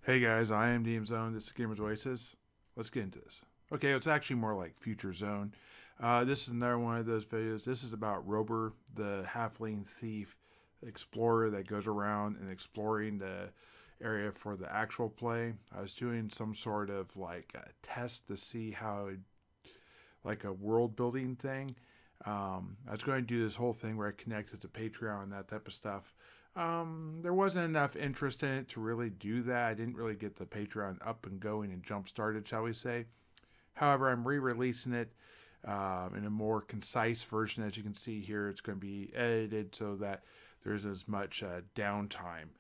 Hey guys, I am DM Zone. This is Gamers Oasis. Let's get into this. Okay, it's actually more like Future Zone. This is another one of those videos. This is about Robur, the Halfling Thief explorer that goes around and exploring the area for the actual play. I was doing some sort of like a test to see how, like a world building thing. I was going to do this whole thing where I connected to Patreon and that type of stuff. There wasn't enough interest in it to really do that. I didn't really get the Patreon up and going and jump started, shall we say. However, I'm re releasing it in a more concise version. As you can see here, it's going to be edited so that there's as much downtime.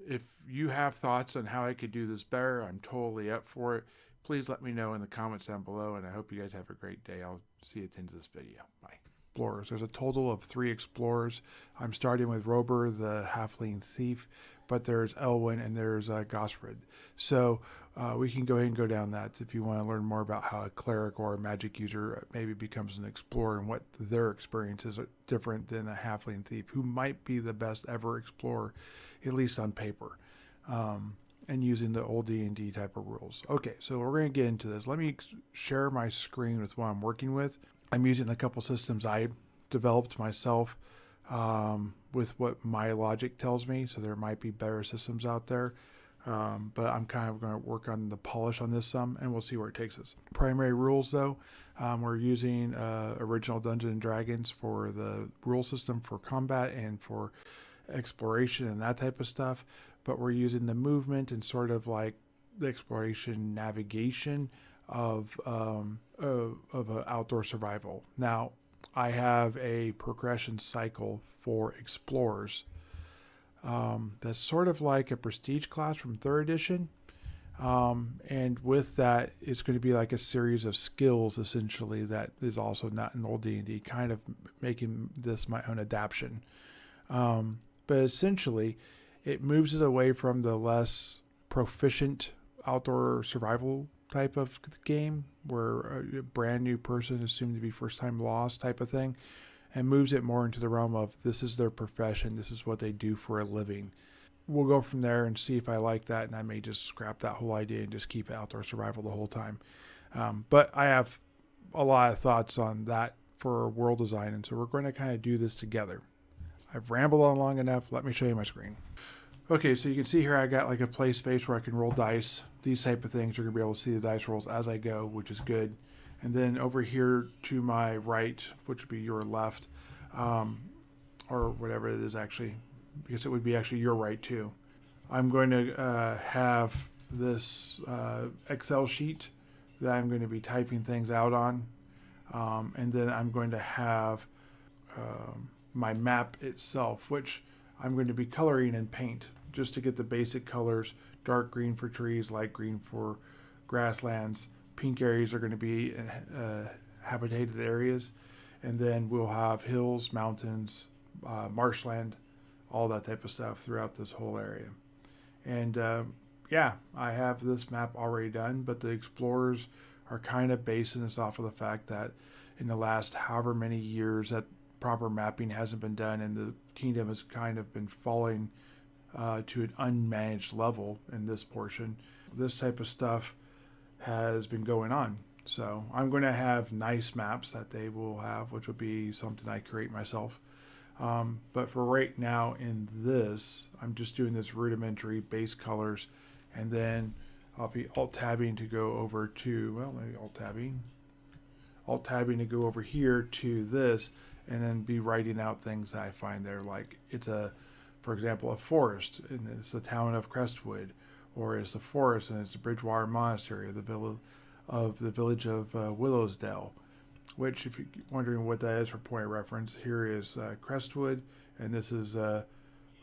If you have thoughts on how I could do this better, I'm totally up for it. Please let me know in the comments down below, and I hope you guys have a great day. I'll see you at the end of this video. Bye. Explorers. There's a total of 3 explorers. I'm starting with Robur, the Halfling Thief, but there's Elwyn and there's Gosfred. So we can go ahead and go down that if you want to learn more about how a cleric or a magic user maybe becomes an explorer and what their experiences are different than a Halfling Thief, who might be the best ever explorer, at least on paper. And using the old D&D type of rules. Okay, so we're going to get into this. Let me share my screen with what I'm working with. I'm using a couple systems I developed myself with what my logic tells me, so there might be better systems out there. But I'm kind of going to work on the polish on this some, and we'll see where it takes us. Primary rules, though, we're using original Dungeons & Dragons for the rule system for combat and for exploration and that type of stuff, but we're using the movement and sort of like the exploration navigation of outdoor survival. Now, I have a progression cycle for explorers that's sort of like a prestige class from 3rd edition. And with that, it's going to be like a series of skills, essentially, that is also not in old D&D, kind of making this my own adaptation. But essentially, it moves it away from the less proficient outdoor survival type of game where a brand new person is assumed to be first time lost type of thing, and moves it more into the realm of this is their profession, this is what they do for a living. We'll go from there and see if I like that, and I may just scrap that whole idea and just keep outdoor survival the whole time. But I have a lot of thoughts on that for world design, and so we're going to kind of do this together. I've rambled on long enough. Let me show you my screen. Okay, so you can see here I got like a play space where I can roll dice. These type of things, you're going to be able to see the dice rolls as I go, which is good. And then over here to my right, which would be your left, or whatever it is actually, because it would be actually your right too. I'm going to have this Excel sheet that I'm going to be typing things out on. And then I'm going to have my map itself, which I'm going to be coloring in paint just to get the basic colors: dark green for trees, light green for grasslands. Pink areas are going to be habitated areas, and then we'll have hills, mountains, marshland, all that type of stuff throughout this whole area. And yeah, I have this map already done, but the explorers are kind of basing this off of the fact that in the last however many years that proper mapping hasn't been done, and the kingdom has kind of been falling to an unmanaged level in this portion. This type of stuff has been going on. So I'm going to have nice maps that they will have, which will be something I create myself. But for right now in this, I'm just doing this rudimentary base colors, and then I'll be alt-tabbing to go over to, well, maybe alt-tabbing to go over here to this, and then be writing out things that I find there, like it's for example, a forest, and it's the town of Crestwood, or it's the forest and it's the Bridgewater Monastery, or the village of Willowsdale. Which, if you're wondering what that is for point of reference, here is Crestwood, and this is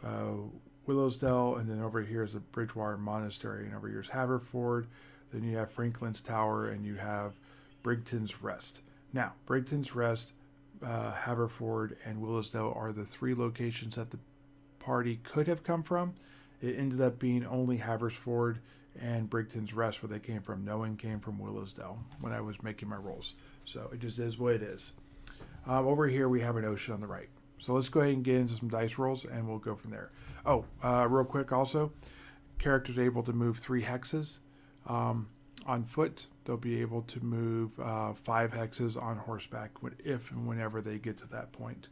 Willowsdale, and then over here is the Bridgewater Monastery, and over here is Haverford. Then you have Franklin's Tower, and you have Brigton's Rest. Now, Brigton's Rest, Haverford, and Willowsdale are the 3 locations that the party could have come from. It ended up being only Haverford and Brigton's Rest where they came from. No one came from Willowsdale when I was making my rolls. So it just is what it is. Over here we have an ocean on the right. So let's go ahead and get into some dice rolls, and we'll go from there. Oh, real quick also, characters are able to move 3 hexes. On foot, they'll be able to move 5 hexes on horseback if and whenever they get to that point.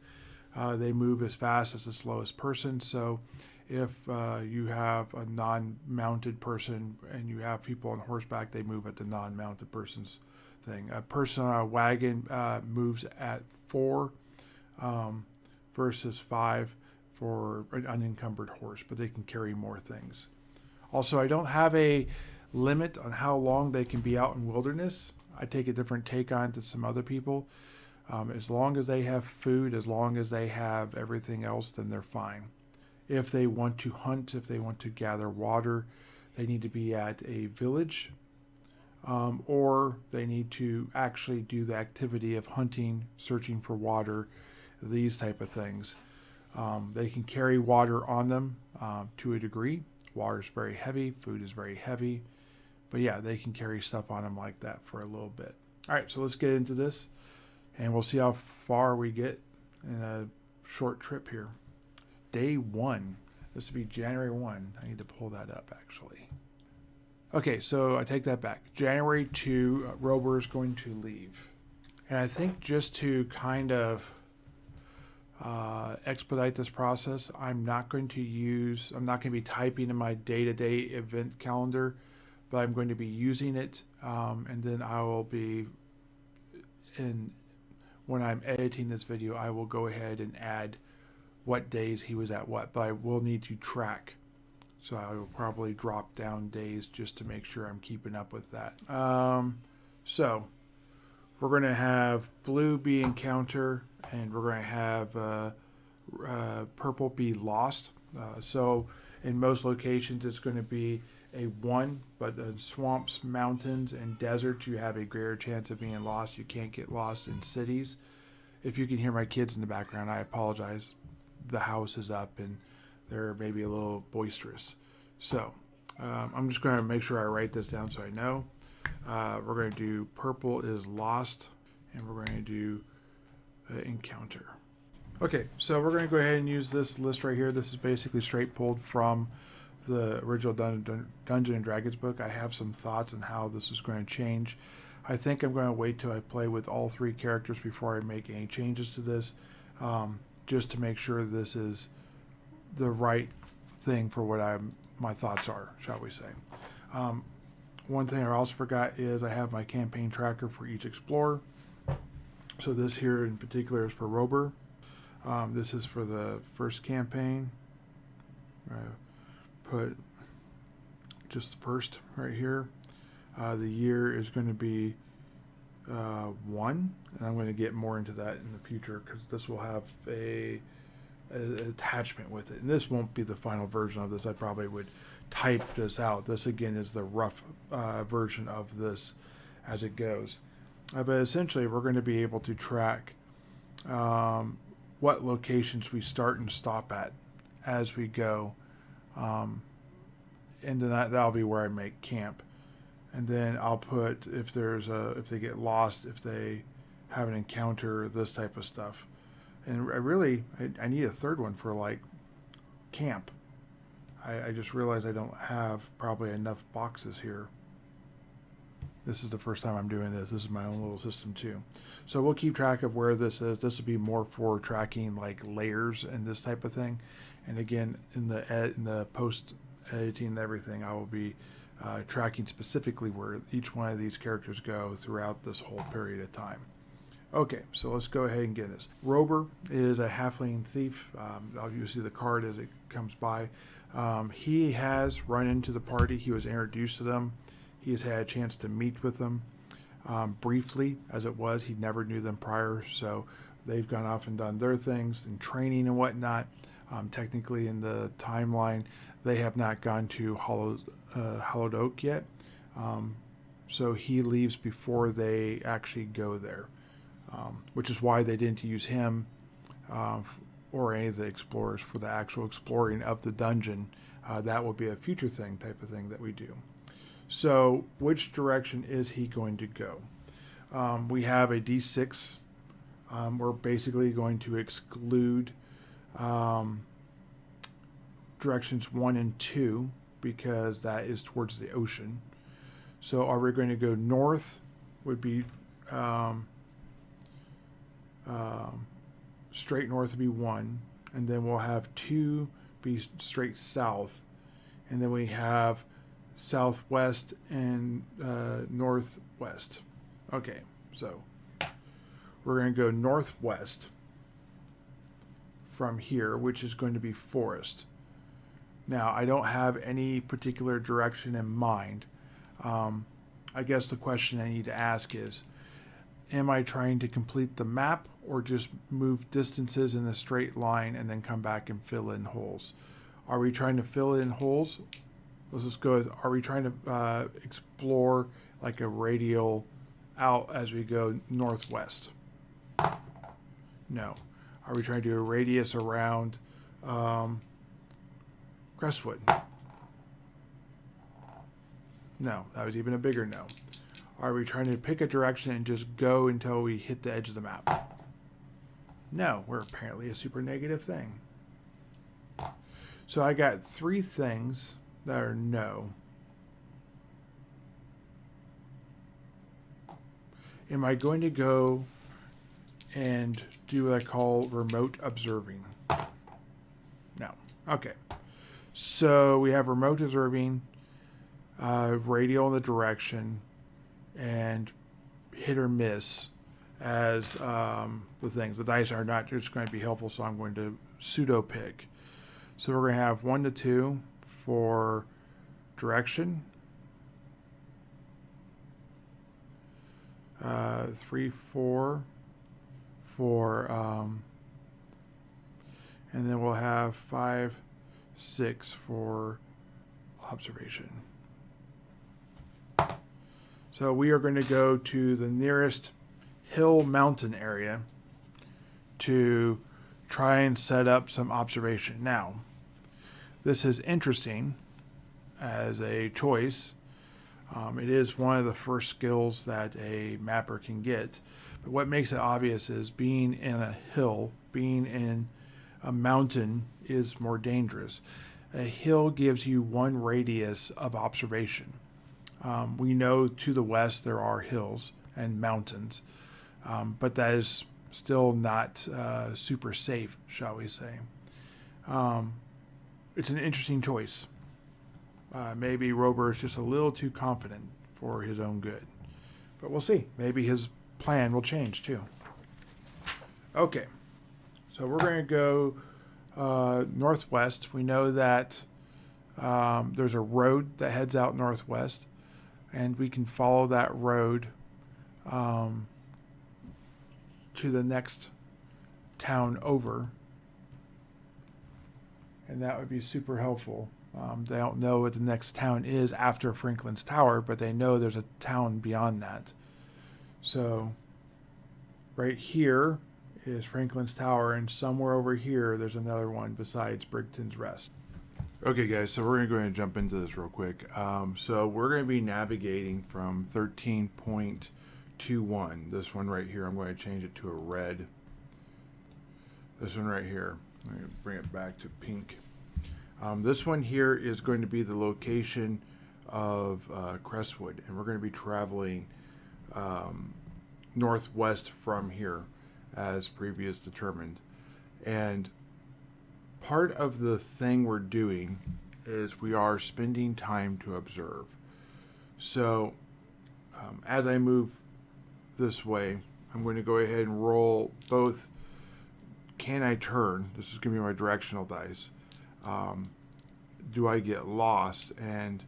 They move as fast as the slowest person, so if you have a non-mounted person and you have people on horseback, they move at the non-mounted person's thing. A person on a wagon moves at 4 versus 5 for an unencumbered horse, but they can carry more things. Also, I don't have a limit on how long they can be out in wilderness. I take a different take on it than some other people. As long as they have food, as long as they have everything else, then they're fine. If they want to hunt, if they want to gather water, they need to be at a village, or they need to actually do the activity of hunting, searching for water, these type of things. They can carry water on them to a degree. Water is very heavy, food is very heavy, but yeah, they can carry stuff on them like that for a little bit. All right, so let's get into this, and we'll see how far we get in a short trip here. Day 1. This will be January 1. I need to pull that up, actually. Okay, so I take that back. January 2, Robur is going to leave. And I think just to kind of expedite this process, I'm not going to be typing in my day-to-day event calendar, but I'm going to be using it, and then I will be, when I'm editing this video, I will go ahead and add what days he was at what, but I will need to track. So I will probably drop down days just to make sure I'm keeping up with that. So we're going to have blue be encounter, and we're going to have purple be lost. So in most locations it's going to be a 1, but in swamps, mountains, and deserts you have a greater chance of being lost. You can't get lost in cities. If you can hear my kids in the background, I apologize. The house is up and they're maybe a little boisterous. So I'm just going to make sure I write this down so I know. We're going to do purple is lost, and we're going to do encounter. Okay, so we're going to go ahead and use this list right here. This is basically straight pulled from the original Dungeons and Dragons book. I have some thoughts on how this is going to change. I think I'm going to wait till I play with all 3 characters before I make any changes to this, just to make sure this is the right thing for what my thoughts are, shall we say. One thing I also forgot is I have my campaign tracker for each explorer. So this here in particular is for Robur. This is for the first campaign. Put just the first right here. The year is going to be 1, and I'm going to get more into that in the future because this will have an attachment with it, and this won't be the final version of this. I probably would type this out. This again is the rough version of this as it goes, but essentially we're going to be able to track what locations we start and stop at as we go, and then that'll be where I make camp. And then I'll put if they get lost, if they have an encounter, this type of stuff. And I need a third one for like camp. I just realized I don't have probably enough boxes here. This is the first time I'm doing this. This is my own little system too. So we'll keep track of where this is. This will be more for tracking like layers and this type of thing. And again, in the post editing and everything, I will be tracking specifically where each one of these characters go throughout this whole period of time. Okay, so let's go ahead and get this. Robur is a Halfling Thief. You'll see the card as it comes by. He has run into the party. He was introduced to them. He has had a chance to meet with them briefly, as it was. He never knew them prior, so they've gone off and done their things and training and whatnot. Technically, in the timeline, they have not gone to Hollowed Oak yet, so he leaves before they actually go there, which is why they didn't use him or any of the explorers for the actual exploring of the dungeon. That will be a future type of thing that we do. So which direction is he going to go? We have a D6. We're basically going to exclude directions 1 and 2 because that is towards the ocean. So are we going to go north? Would be straight north would be 1, and then we'll have 2 be straight south, and then we have southwest and northwest. Okay, so we're going to go northwest from here, which is going to be forest. Now, I don't have any particular direction in mind. I guess the question I need to ask is, am I trying to complete the map or just move distances in a straight line and then come back and fill in holes? Are we trying to fill in holes? Let's just go with, are we trying to explore like a radial out as we go northwest? No. Are we trying to do a radius around Crestwood? No, that was even a bigger no. Are we trying to pick a direction and just go until we hit the edge of the map? No, we're apparently a super negative thing. So I got 3 things that are no. Am I going to go and do what I call remote observing? No. Okay. So we have remote observing, radial in the direction, and hit or miss as the things. The dice are not just going to be helpful, so I'm going to pseudo pick. So we're going to have 1 to 2 for direction, 3, 4 for, and then we'll have 5, 6 for observation. So we are going to go to the nearest hill mountain area to try and set up some observation. Now, this is interesting as a choice. It is one of the first skills that a mapper can get. But what makes it obvious is being in a hill, being in a mountain is more dangerous. A hill gives you 1 radius of observation. We know to the west there are hills and mountains, but that is still not super safe, shall we say. It's an interesting choice. Maybe Robur is just a little too confident for his own good. But we'll see. Maybe his plan will change too. Okay. So we're going to go northwest. We know that there's a road that heads out northwest, and we can follow that road to the next town over. And that would be super helpful. They don't know what the next town is after Franklin's Tower, but they know there's a town beyond that. So right here is Franklin's Tower, and somewhere over here there's another one besides Brigton's Rest. Okay guys, so we're going to go ahead and jump into this real quick. So we're going to be navigating from 13.21. This one right here, I'm going to change it to a red. This one right here, I'm going to bring it back to pink. This one here is going to be the location of Crestwood, and we're going to be traveling northwest from here as previous determined. And part of the thing we're doing is we are spending time to observe. So as I move this way, I'm going to go ahead and roll both. Can I turn? This is going to be my directional dice. Do I get lost, and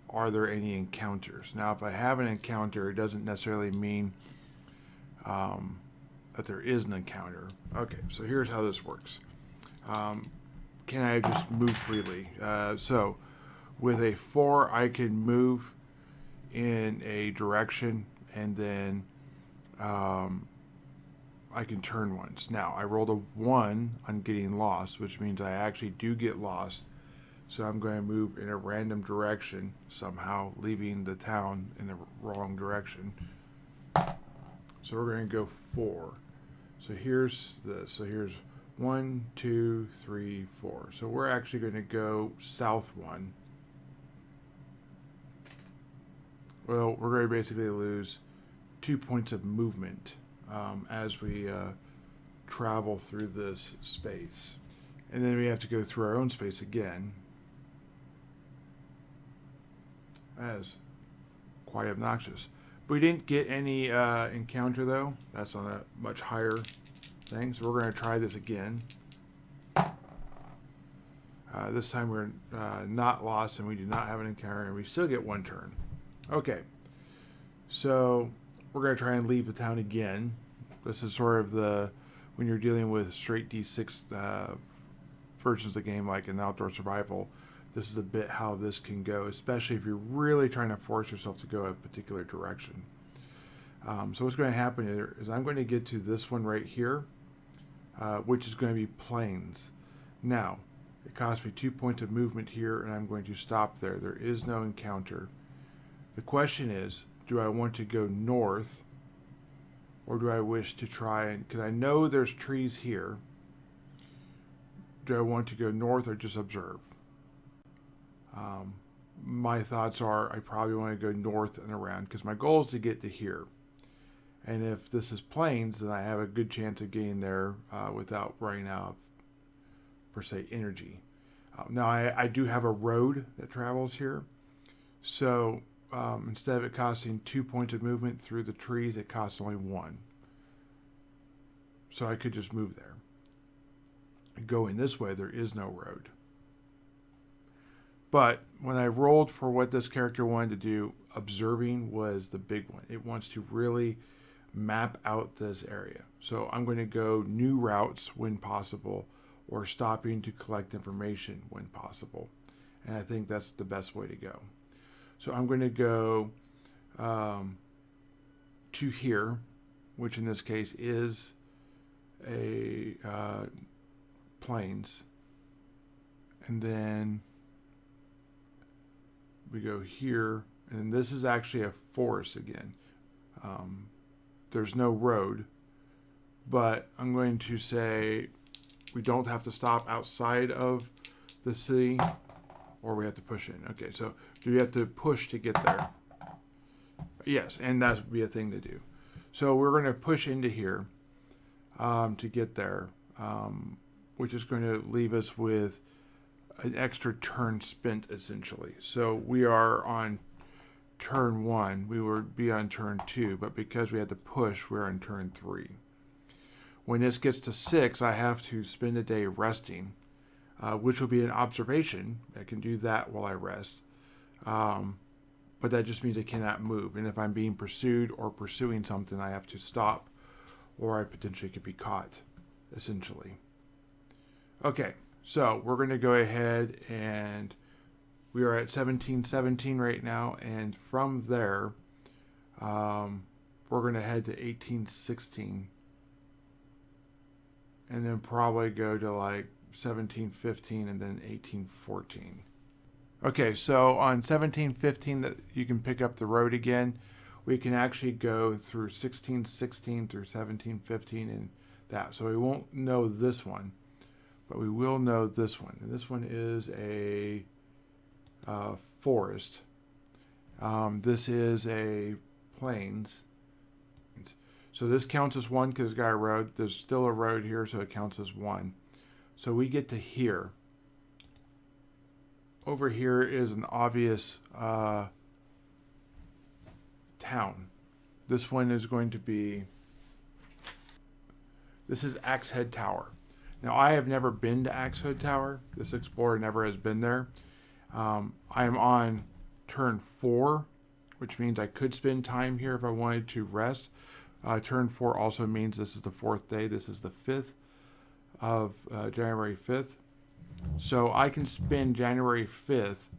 are there any encounters? Now, if I have an encounter, it doesn't necessarily mean that there is an encounter. Okay, so here's how this works. Can I just move freely? So with a 4, I can move in a direction, and then I can turn once. Now, I rolled a 1 on getting lost, which means I actually do get lost. So I'm going to move in a random direction, somehow leaving the town in the wrong direction. So we're going to go 4. So here's this. So here's 1, 2, 3, 4. So we're actually going to go south 1. well, we're going to basically lose 2 points of movement as we travel through this space. And then we have to go through our own space again. As quite obnoxious. But we didn't get any encounter though. That's on a much higher thing. So we're going to try this again. This time we're not lost and we do not have an encounter and we still get 1 turn. Okay. So we're going to try and leave the town again. This is sort of when you're dealing with straight D6 versions of the game like in Outdoor Survival. This is a bit how this can go, especially if you're really trying to force yourself to go a particular direction. So what's going to happen is I'm going to get to this one right here, which is going to be plains. Now, it costs me 2 points of movement here, and I'm going to stop there. There is no encounter. The question is, do I want to go north, or do I wish to try and, because I know there's trees here, do I want to go north or just observe? My thoughts are I probably want to go north and around because my goal is to get to here. And if this is plains, then I have a good chance of getting there without running out of, per se, energy. Now, I do have a road that travels here. So instead of it costing 2 points of movement through the trees, it costs only 1. So I could just move there. Going this way, there is no road. But when I rolled for what this character wanted to do, observing was the big one. It wants to really map out this area. So I'm going to go new routes when possible, or stopping to collect information when possible. And I think that's the best way to go. So I'm going to go to here, which in this case is a plains. And then we go here, and this is actually a forest again. There's no road, but I'm going to say we don't have to stop outside of the city, or we have to push in. Okay, so do we have to push to get there? Yes, and that would be a thing to do. So we're going to push into here to get there, which is going to leave us with an extra turn spent, essentially. So we are on turn 1. We would be on turn 2, but because we had to push, we're on turn 3. When this gets to 6, I have to spend a day resting, which will be an observation. I can do that while I rest. But that just means I cannot move. And if I'm being pursued or pursuing something, I have to stop, or I potentially could be caught, essentially. Okay. So we're going to go ahead, and we are at 1717 right now, and from there, we're going to head to 1816, and then probably go to like 1715 and then 1814. Okay, so on 1715, that you can pick up the road again. We can actually go through 1616 through 1715 and that. So we won't know this one. But we will know this one. And this one is a forest. This is a plains. So this counts as 1 because it's got a road. There's still a road here, so it counts as 1. So we get to here. Over here is an obvious town. This one is going to be... This is Axe Head Tower. Now, I have never been to Axe Head Tower. This explorer never has been there. I am on turn 4, which means I could spend time here if I wanted to rest. Turn 4 also means this is the 4th day. This is the 5th of January 5th. So I can spend January 5th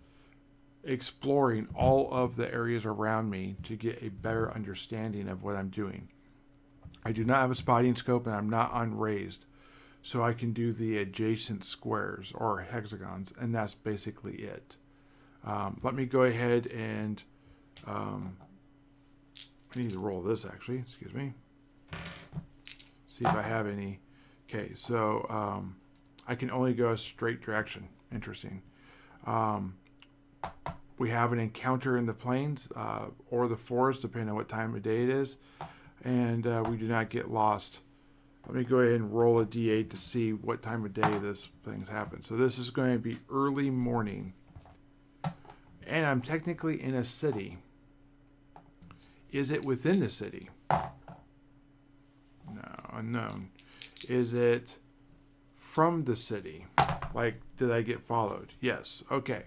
exploring all of the areas around me to get a better understanding of what I'm doing. I do not have a spotting scope, and I'm not unraised. So I can do the adjacent squares or hexagons, and that's basically it. Let me go ahead and I need to roll this actually. Excuse me. See if I have any. Okay, so I can only go a straight direction. Interesting. we have an encounter in the plains or the forest, depending on what time of day it is, and we do not get lost. Let me go ahead and roll a d8 to see what time of day this thing's happened. So this is going to be early morning, and I'm technically in a city. Is it within the city? No, unknown. Is it from the city? Like, did I get followed? Yes. Okay.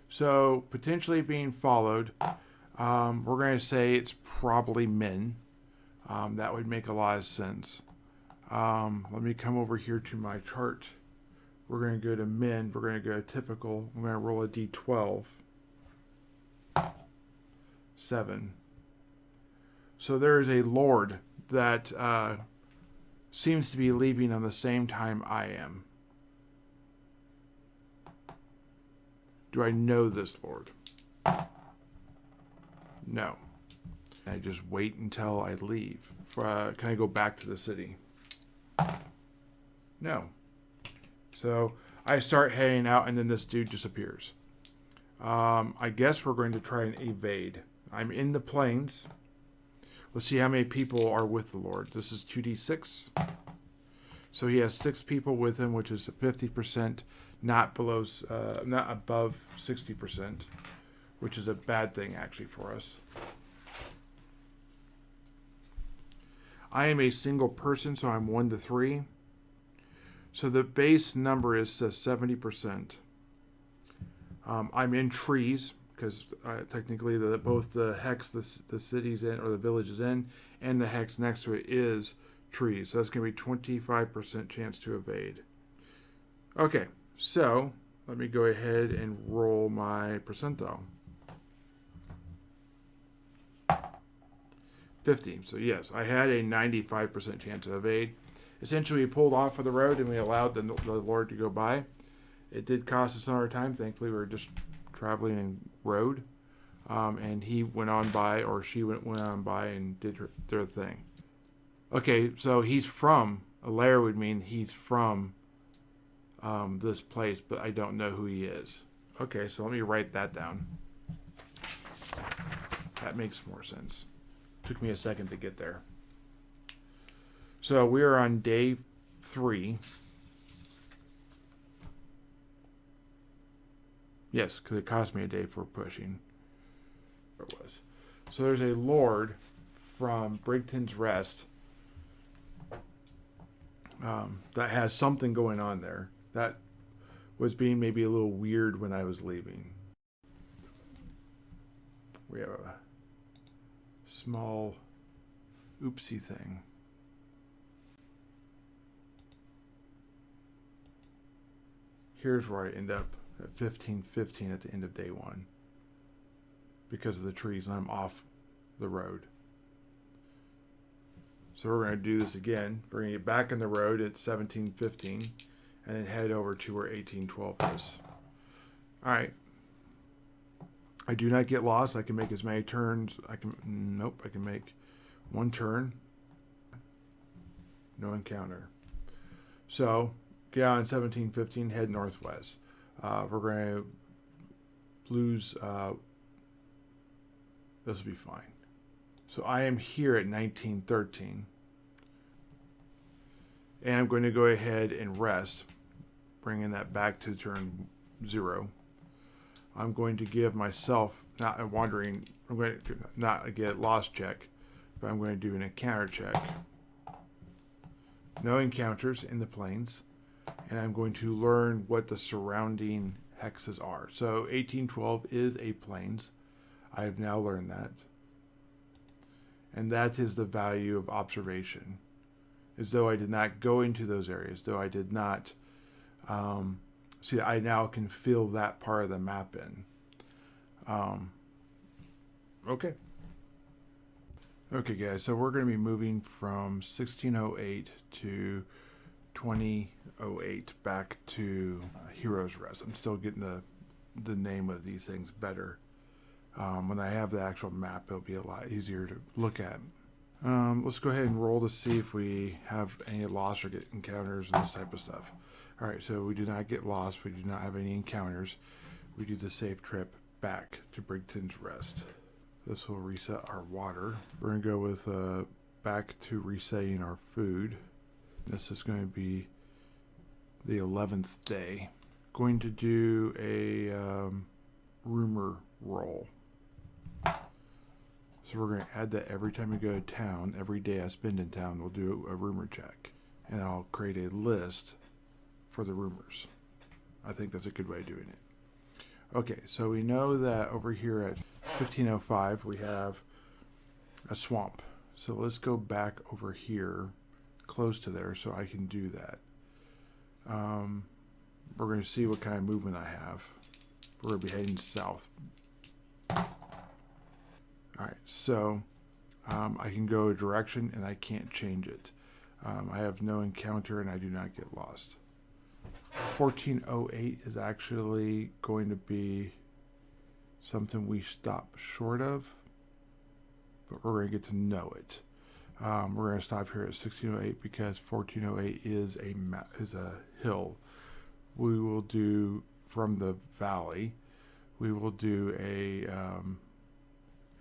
So, potentially being followed, we're going to say it's probably men. That would make a lot of sense. Let me come over here to my chart. We're going to go to men. We're going to go to typical. I'm going to roll a d12. 7. So there is a lord that seems to be leaving on the same time I am. Do I know this lord? No. I just wait until I leave. Can I go back to the city? No. So I start heading out, and then this dude disappears. I guess we're going to try and evade. I'm in the plains. Let's see how many people are with the Lord. This is 2d6. So he has 6 people with him, which is 50%, not above 60%, which is a bad thing actually for us. I am a single person, so I'm 1 to 3. So the base number is 70%. I'm in trees, because technically both the hex the city's in, or the village is in, and the hex next to it is trees. So that's going to be 25% chance to evade. Okay, so let me go ahead and roll my percentile. 15. So yes, I had a 95% chance to evade. Essentially, we pulled off of the road and we allowed the Lord to go by. It did cost us our time. Thankfully, we were just traveling in road, and he went on by, or she went on by and did their thing. Okay, so he's from, a lair would mean he's from this place, but I don't know who he is. Okay, so let me write that down. That makes more sense. Took me a second to get there. So we are on day 3. Yes, because it cost me a day for pushing. It was. So there's a lord from Brigton's Rest that has something going on there that was being maybe a little weird when I was leaving. We have a small oopsie thing. Here's where I end up at 15:15 at the end of day 1 because of the trees, and I'm off the road. So we're going to do this again. We're going to get back in the road at 17:15 and then head over to where 18:12 is. All right. I do not get lost. I can make as many turns. I can make 1 turn. No encounter. So get on 17:15, head northwest. We're going to lose. This will be fine. So I am here at 19:13. And I'm going to go ahead and rest, bringing that back to turn 0. I'm going to give myself, I'm going to not get lost check, but I'm going to do an encounter check. No encounters in the plains. And I'm going to learn what the surrounding hexes are. So 18:12 is a plains. I have now learned that. And that is the value of observation. As though I did not go into those areas, though I did not see, I now can fill that part of the map in. Okay. Okay, guys, so we're going to be moving from 1608 to 2008 back to Heroes Rest. I'm still getting the name of these things better. When I have the actual map, it'll be a lot easier to look at. Let's go ahead and roll to see if we have any loss or get encounters and this type of stuff. All right, so we do not get lost. We do not have any encounters. We do the safe trip back to Brigton's Rest. This will reset our water. We're going to go with back to resetting our food. This is going to be the 11th day. Going to do a rumor roll. So we're going to add that every time we go to town, every day I spend in town, we'll do a rumor check. And I'll create a list for the rumors. I think that's a good way of doing it. Okay, so we know that over here at 1505 we have a swamp. So let's go back over here, close to there, so I can do that. We're going to see what kind of movement I have. We're going to be heading south. Alright, so I can go a direction and I can't change it. I have no encounter and I do not get lost. 1408 is actually going to be something we stop short of, but we're going to get to know it. We're going to stop here at 1608 because 1408 is a hill. We will do from the valley. We will do a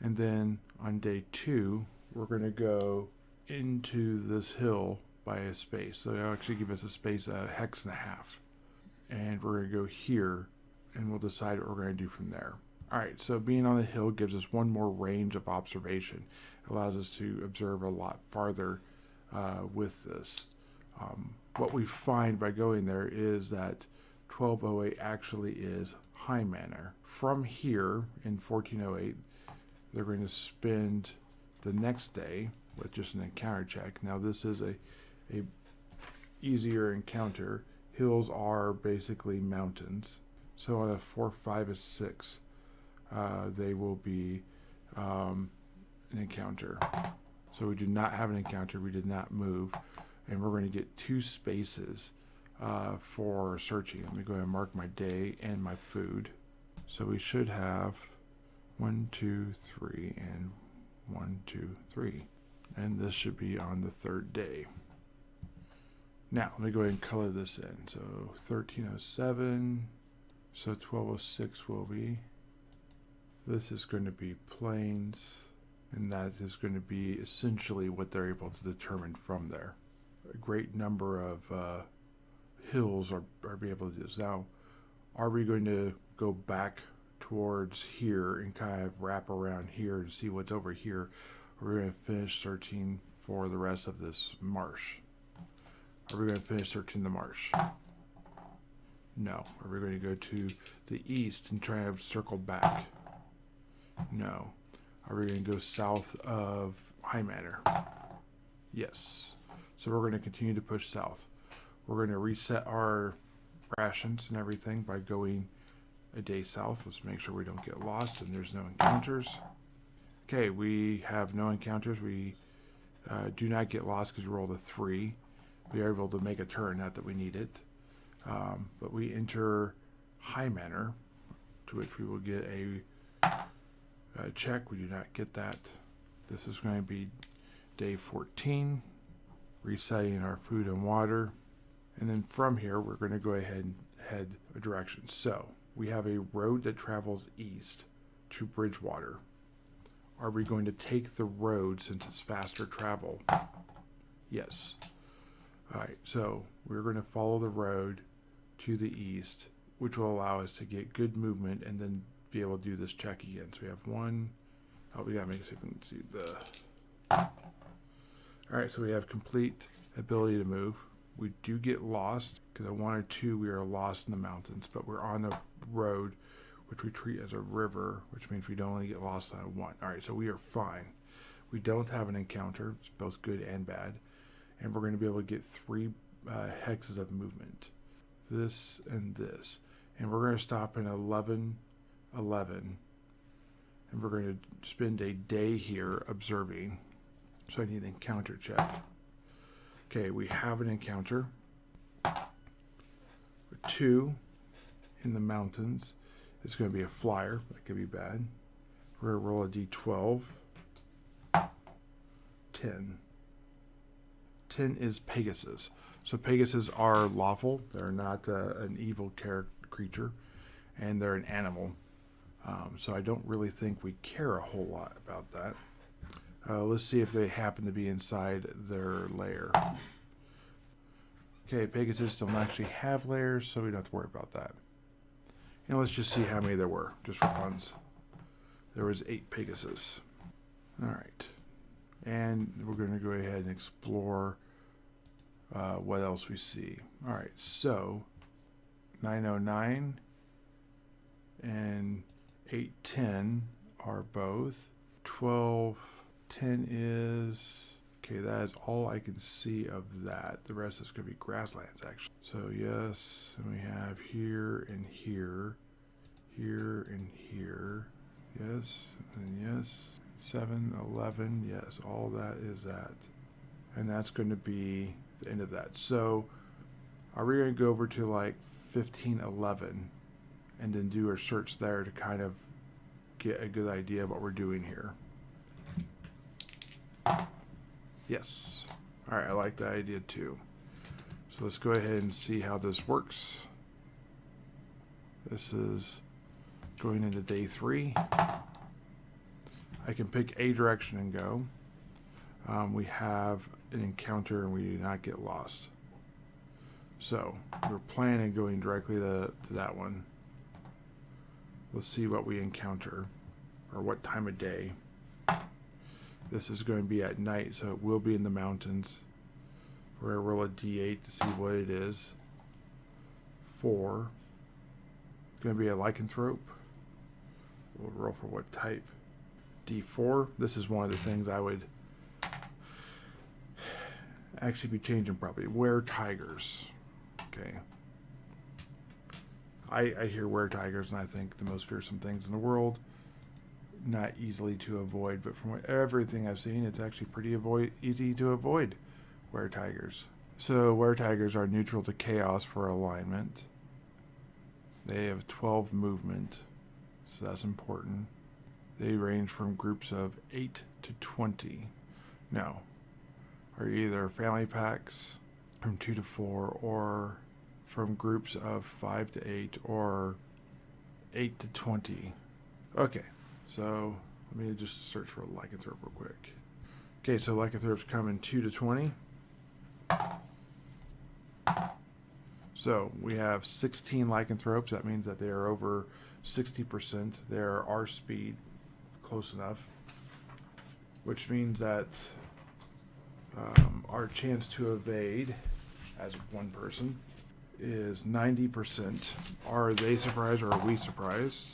and then on day 2 we're going to go into this hill by a space. So it'll actually give us a space, a hex and a half. And we're going to go here and we'll decide what we're going to do from there. Alright, so being on the hill gives us one more range of observation. It allows us to observe a lot farther with this. What we find by going there is that 1208 actually is High Manor. From here in 1408, they're going to spend the next day with just an encounter check. Now this is a easier encounter. Hills are basically mountains. So on a 4, 5, or 6, they will be an encounter. So we do not have an encounter. We did not move. And we're going to get 2 spaces for searching. Let me go ahead and mark my day and my food. So we should have 1, 2, 3, and 1, 2, 3. And this should be on the 3rd day. Now, let me go ahead and color this in. So 1307. So 1206 will be. This is going to be plains. And that is going to be essentially what they're able to determine from there. A great number of hills are be able to do this. Now, are we going to go back towards here and kind of wrap around here to see what's over here? We're going to finish searching for the rest of this marsh. Are we going to finish searching the marsh? No. Are we going to go to the east and try to circle back? No. Are we going to go south of High Manor? Yes. So we're going to continue to push south. We're going to reset our rations and everything by going a day south. Let's make sure we don't get lost and there's no encounters. Okay, we have no encounters. We do not get lost because we rolled a 3. We are able to make a turn, not that we need it. But we enter High Manor, to which we will get a check. We do not get that. This is going to be day 14, resetting our food and water. And then from here, we're going to go ahead and head a direction. So we have a road that travels east to Bridgewater. Are we going to take the road since it's faster travel? Yes. All right, so we're going to follow the road to the east, which will allow us to get good movement and then be able to do this check again. So we have 1. Oh, we got to make sure we can see the. All right, so we have complete ability to move. We do get lost because at 1 or 2 we are lost in the mountains, but we're on a road which we treat as a river, which means we don't only get lost on 1. All right, so we are fine. We don't have an encounter. It's both good and bad. And we're going to be able to get 3 hexes of movement. This and this. And we're going to stop in 1111. And we're going to spend a day here observing. So I need an encounter check. Okay, we have an encounter. 2 in the mountains. It's going to be a flyer. That could be bad. We're going to roll a d12. 10. 10 is Pegasus. So Pegasus are lawful. They're not an evil creature. And they're an animal. So I don't really think we care a whole lot about that. Let's see if they happen to be inside their lair. Okay, Pegasus don't actually have lairs, so we don't have to worry about that. And let's just see how many there were, just for funs. There was 8 Pegasus. Alright. And we're going to go ahead and explore what else we see. Alright, so 909 and 810 are both. 1210 is... Okay, that is all I can see of that. The rest is going to be grasslands, actually. So, yes, and we have here and here, here and here. Yes, and yes. 7, 11, yes, all that is that. And that's going to be the end of that. So, are we going to go over to like 1511 and then do a search there to kind of get a good idea of what we're doing here? Yes. All right, I like that idea too. So let's go ahead and see how this works. This is going into day 3. I can pick a direction and go. We have an encounter and we do not get lost. So we're planning on going directly to that one. Let's see what we encounter, or what time of day. This is going to be at night, so it will be in the mountains. We're going to roll a d8 to see what it is. 4. It's going to be a lycanthrope. We'll roll for what type. D4. This is one of the things I would actually be changing probably. Were-tigers. Okay. I hear were-tigers and I think the most fearsome things in the world. Not easily to avoid, but from everything I've seen, it's actually pretty easy to avoid were-tigers. So were-tigers are neutral to chaos for alignment. They have 12 movement, so that's important. They range from groups of 8 to 20. Now, are either family packs from 2 to 4, or from groups of 5 to 8, or 8 to 20. Okay. So let me just search for a lycanthrope real quick. Okay, so lycanthropes come in 2 to 20. So we have 16 lycanthropes. That means that they are over 60%. They're our speed, close enough. Which means that our chance to evade as one person is 90%. Are they surprised or are we surprised?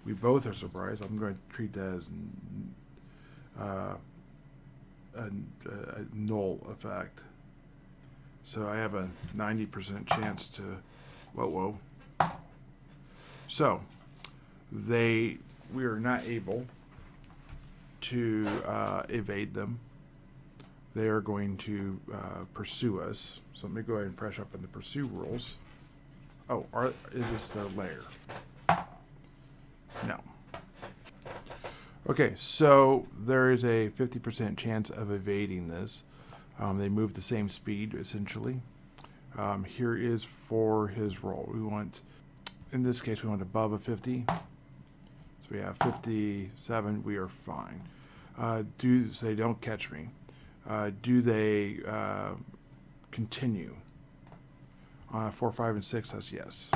We both are surprised. I'm going to treat that as a null effect. So I have a 90% chance to... Whoa. So, we are not able to evade them. They are going to pursue us. So let me go ahead and fresh up in the pursue rules. Oh, is this their lair? No. Okay, so there is a 50% chance of evading this. They move the same speed, essentially. Here is for his roll. We want, in this case, we want above a 50. So we have 57. We are fine. So they don't catch me. Do they continue? 4, 5, and 6, that's yes.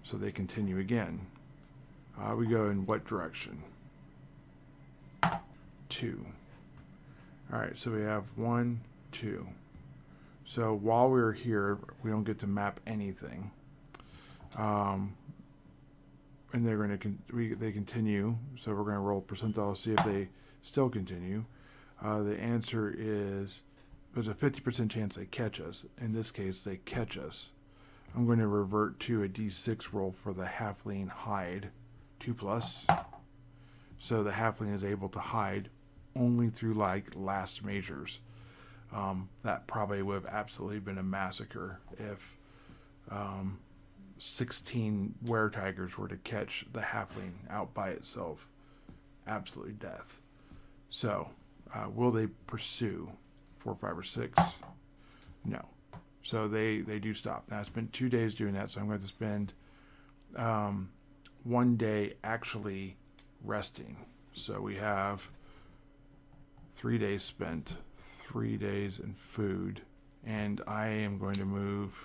So they continue again. We go in what direction? 2. All right, so we have 1, 2. So while we're here, we don't get to map anything. And they're going to they continue. So we're going to roll percentile to see if they still continue. The answer is there's a 50% chance they catch us. In this case, they catch us. I'm going to revert to a d6 roll for the halfling hide. 2+. So the halfling is able to hide only through like last measures. That probably would have absolutely been a massacre if 16 were-tigers were to catch the halfling out by itself. Absolutely death. So will they pursue 4, 5, or 6? No. So they do stop. Now I spent 2 days doing that, so I'm going to spend 1 day actually resting. So we have 3 days spent, 3 days in food, and I am going to move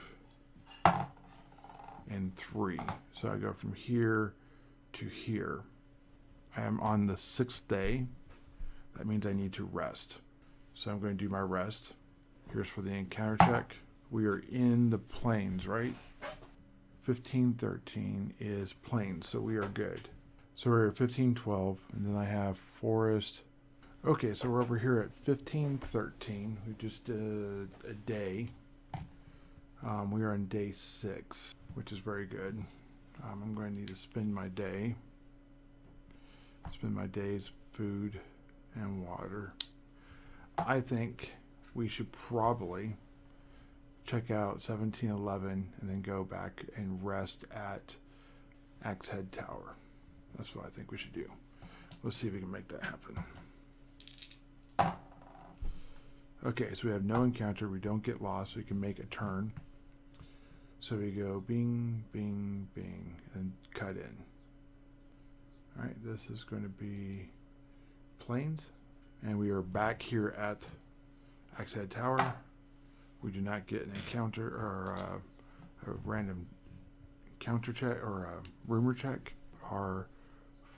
in 3. So I go from here to here. I am on the 6th day. That means I need to rest. So I'm going to do my rest. Here's for the encounter check. We are in the plains, right? 1513 is plains, so we are good. So we're at 1512, and then I have forest. Okay, so we're over here at 1513. We just did a day. We are on day 6, which is very good. I'm going to need to spend my day. Spend my day's food and water. I think we should probably check out 1711 and then go back and rest at Axe Head Tower. That's what I think we should do. Let's see if we can make that happen. Okay, so we have no encounter. We don't get lost. We can make a turn. So we go bing, bing, bing, and cut in. All right, this is going to be plains. And we are back here at Axe Head Tower. We do not get an encounter or a random encounter check or a rumor check. Our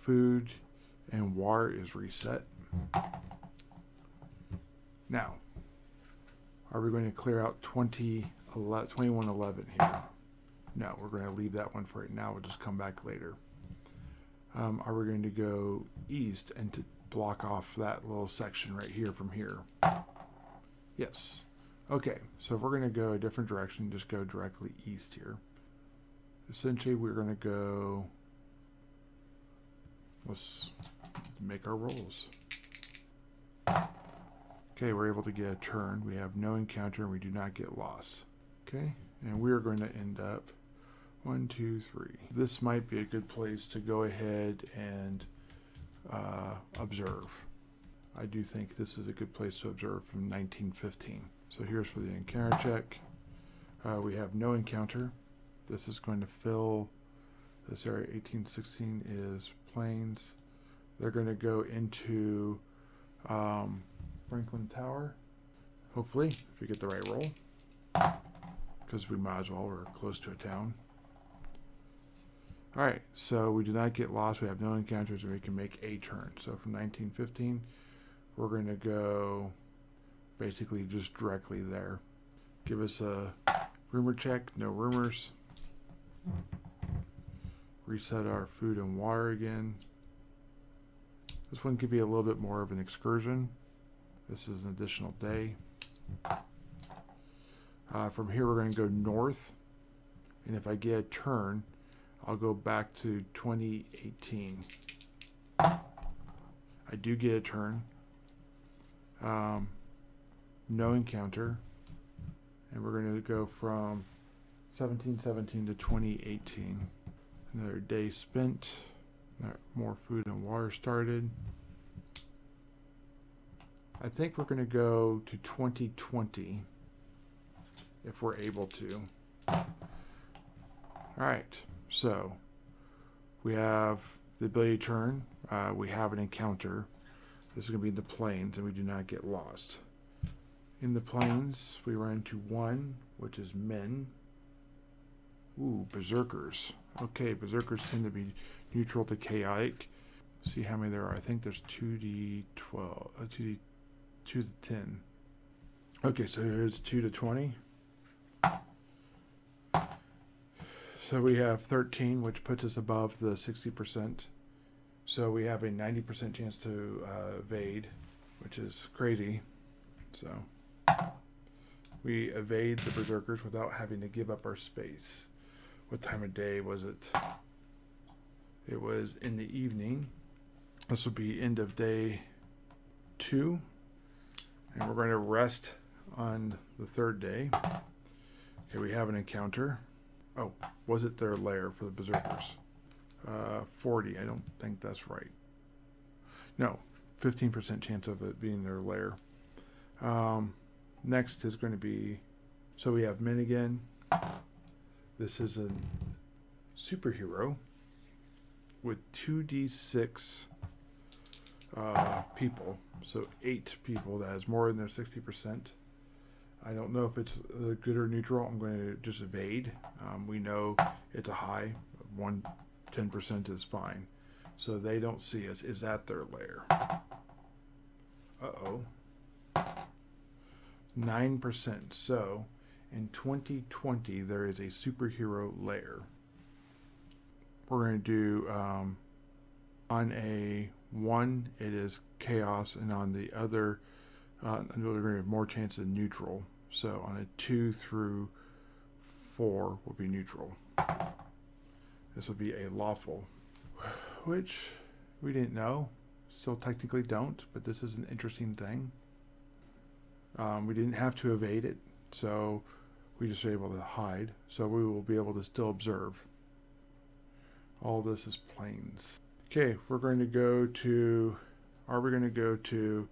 food and water is reset. Now, are we going to clear out 2111 here? No, we're going to leave that one for right now. We'll just come back later. Are we going to go east and to block off that little section right here from here? Yes. Okay, so if we're going to go a different direction, just go directly east here. Essentially, we're going to go... Let's make our rolls. Okay, we're able to get a turn. We have no encounter and we do not get lost. Okay, and we're going to end up 1, 2, 3. This might be a good place to go ahead and observe. I do think this is a good place to observe from 1915. So here's for the encounter check. We have no encounter. This is going to fill this area. 1816 is plains. They're going to go into Franklin Tower, hopefully, if we get the right roll, because we might as well, we're close to a town. All right, so we do not get lost, we have no encounters, and we can make a turn. So from 1915, we're going to go basically just directly there. Give us a rumor check, no rumors. Reset our food and water again. This one could be a little bit more of an excursion. This is an additional day. From here, we're going to go north. And if I get a turn, I'll go back to 2018. I do get a turn. No encounter. And we're going to go from 1717 to 2018. Another day spent. More food and water started. I think we're going to go to 2020 if we're able to. All right, so we have the ability to turn. We have an encounter. This is going to be in the plains, and we do not get lost. In the plains, we run into 1, which is men. Ooh, berserkers. Okay, berserkers tend to be neutral to chaotic. See how many there are. I think there's 2d12, 2 to 10. Okay, so here's 2 to 20. So we have 13, which puts us above the 60%. So we have a 90% chance to evade, which is crazy. So we evade the berserkers without having to give up our space. What time of day was it? It was in the evening. This will be end of day 2. And we're going to rest on the 3rd day. Okay, we have an encounter. Oh, was it their lair for the berserkers? 40. I don't think that's right. No, 15% chance of it being their lair. Next is going to be, so we have men again. This is a superhero. with 2d6 people. So 8 people. That is more than their 60%. I don't know if it's good or neutral. I'm going to just evade. We know it's a high. 10% is fine. So they don't see us. Is that their lair? Uh-oh. 9%. So in 2020, there is a superhero lair. We're going to do on a 1, it is chaos, and on the other, we're going to have more chance of neutral. So on a 2 through 4 will be neutral. This will be a lawful, which we didn't know. Still technically don't, but this is an interesting thing. We didn't have to evade it, so we just were able to hide. So we will be able to still observe. All this is planes. Okay, we're going to go to, are we going to go to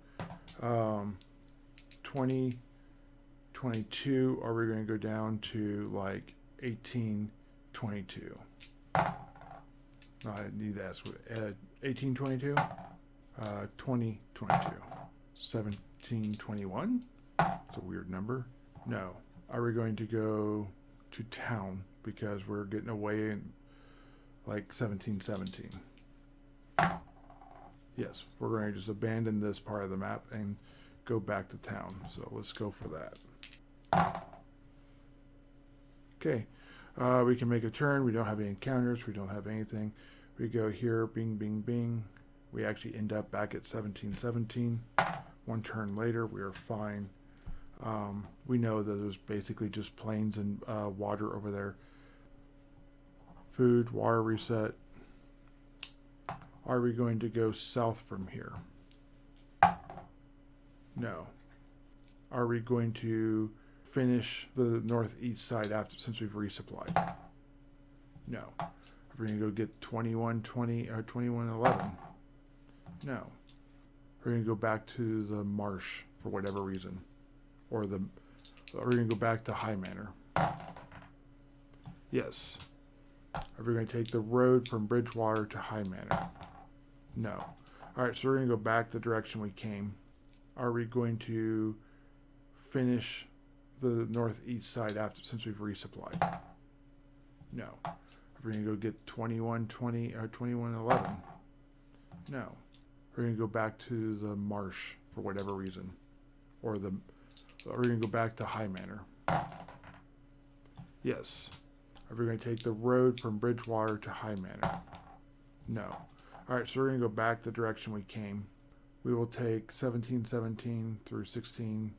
2022, or are we going to go down to like 1822? I need to ask, 1822? 2022. 1721? It's a weird number. No. Are we going to go to town because we're getting away in like 1717? Yes, we're going to just abandon this part of the map and go back to town. So let's go for that. Okay. We can make a turn. We don't have any encounters. We don't have anything. We go here, bing, bing, bing. We actually end up back at 1717. One turn later, we are fine. We know that there's basically just plains and water over there. Food, water reset. Are we going to go south from here? No. Are we going to finish the northeast side after, since we've resupplied? No. Are we going to go get 2120 or 2111? No. We're going to go back to the marsh for whatever reason. Or we're going to go back to High Manor. Yes. Are we going to take the road from Bridgewater to High Manor? No. Alright, so we're going to go back the direction we came. Are we going to finish the northeast side after, since we've resupplied? No. Are we going to go get 2120 or 2111? No. We're going to go back to the marsh for whatever reason. Or we're going to go back to High Manor. Yes. Are we going to take the road from Bridgewater to High Manor? No. Alright, so we're going to go back the direction we came. We will take 1717 through 16.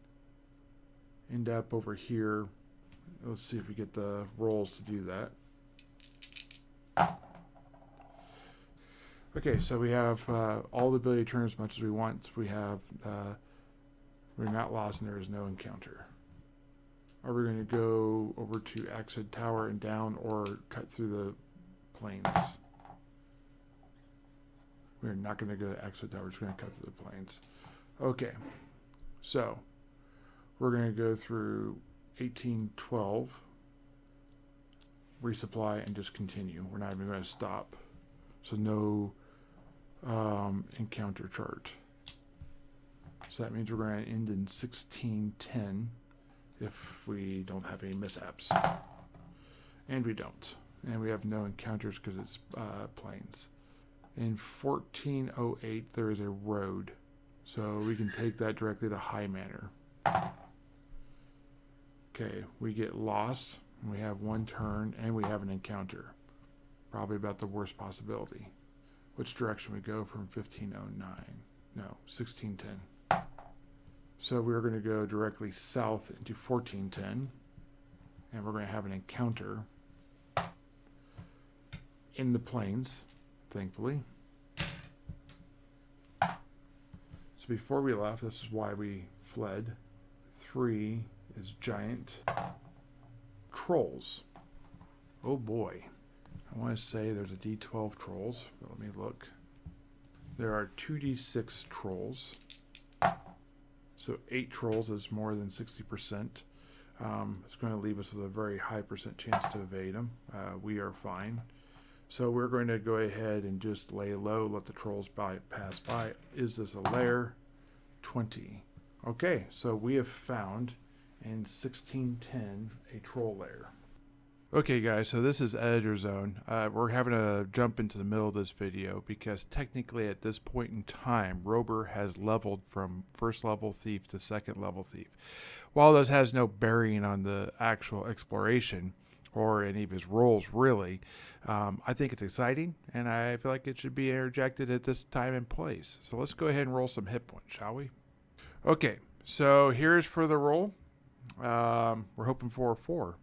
End up over here. Let's see if we get the rolls to do that. Okay, so we have all the ability to turn as much as we want. We have, we're not lost and there is no encounter. Are we going to go over to Axid Tower and down, or cut through the plains? We're not going to go to Axid Tower, we're just going to cut through the plains. Okay, so we're going to go through 1812, resupply, and just continue. We're not even going to stop. So no encounter chart. So that means we're going to end in 1610 if we don't have any mishaps. And we don't. And we have no encounters because it's plains. In 1408, there is a road. So we can take that directly to High Manor. Okay, we get lost. We have one turn, and we have an encounter. Probably about the worst possibility. Which direction we go from 1509? No, 1610. So we're going to go directly south into 1410. And we're going to have an encounter in the plains, thankfully. So before we left, this is why we fled. 3 is giant. Trolls. Oh boy. I want to say there's a D12 trolls, but let me look. There are 2D6 trolls. So 8 trolls is more than 60%. It's going to leave us with a very high % chance to evade them. We are fine. So we're going to go ahead and just lay low, let the trolls pass by. Is this a lair? 20. Okay, so we have found in 1610 a troll lair. Okay guys, so this is Editor Zone. We're having to jump into the middle of this video because technically at this point in time, Robur has leveled from first level thief to second level thief. While this has no bearing on the actual exploration or any of his roles really, I think it's exciting and I feel like it should be interjected at this time and place. So let's go ahead and roll some hit points, shall we? Okay, so here's for the roll. We're hoping for a 4.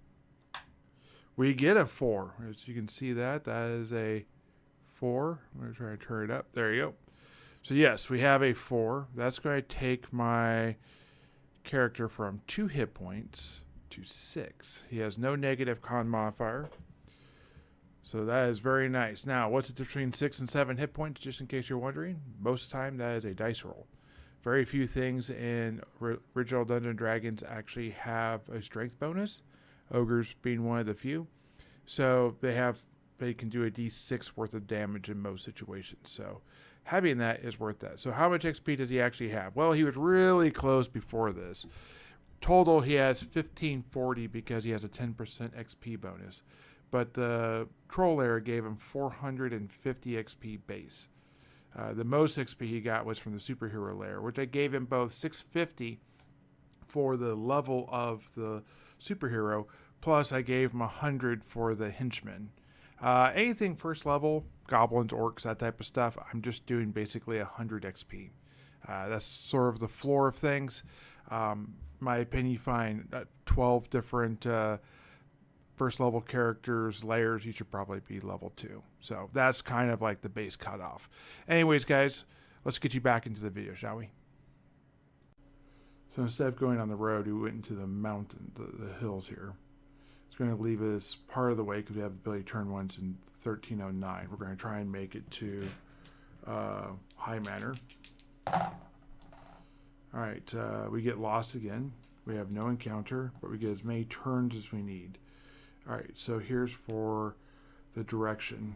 We get a 4. As you can see that is a 4. I'm going to try to turn it up. There you go. So yes, we have a 4. That's going to take my character from 2 hit points to 6. He has no negative con modifier. So that is very nice. Now, what's the difference between 6 and 7 hit points, just in case you're wondering? Most of the time, that is a dice roll. Very few things in original Dungeons & Dragons actually have a strength bonus. Ogres being one of the few. So they can do a d6 worth of damage in most situations. So having that is worth that. So how much XP does he actually have? Well, he was really close before this. Total, he has 1540 because he has a 10% XP bonus. But the troll lair gave him 450 XP base. The most XP he got was from the superhero lair, which I gave him both 650 for the level of the superhero, plus I gave him 100 for the henchman. Anything first level, goblins, orcs, that type of stuff, I'm just doing basically 100 XP. That's sort of the floor of things. My opinion, you find 12 different first level characters, layers, you should probably be level 2. So that's kind of like the base cutoff. Anyways, guys, let's get you back into the video, shall we? So instead of going on the road, we went into the mountain, the hills here. It's going to leave us part of the way because we have the ability to turn once in 1309. We're going to try and make it to High Manor. Alright, we get lost again. We have no encounter, but we get as many turns as we need. Alright, so here's for the direction.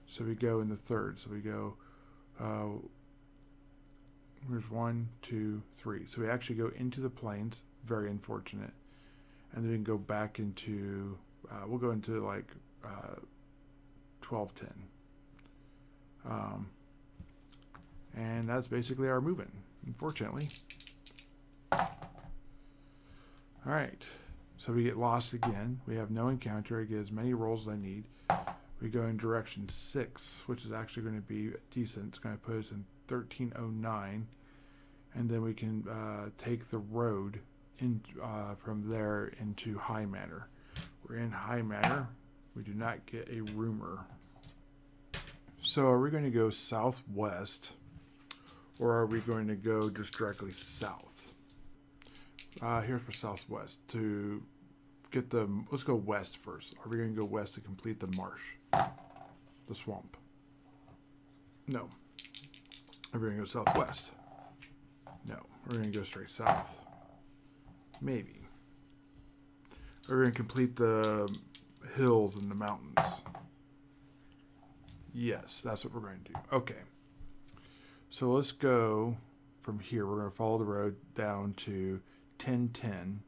So we go in the third. So we go, here's 1, 2, 3. So we actually go into the plains. Very unfortunate. And then we can go back into, we'll go into like 1210. And that's basically our movement, unfortunately. Alright, so we get lost again. We have no encounter. I get as many rolls as I need. We go in direction 6, which is actually going to be decent. It's going to put us in 1309. And then we can take the road in, from there into High Manor. We're in High Manor. We do not get a rumor. So are we going to go southwest, or are we going to go just directly south? Here's for southwest. To get the, let's go west first. Are we going to go west to complete the marsh, the swamp? No. Are we going to go southwest? No. We're going to go straight south. Maybe. We're going to complete the hills and the mountains. Yes, that's what we're going to do. Okay. So let's go from here. We're going to follow the road down to 1010,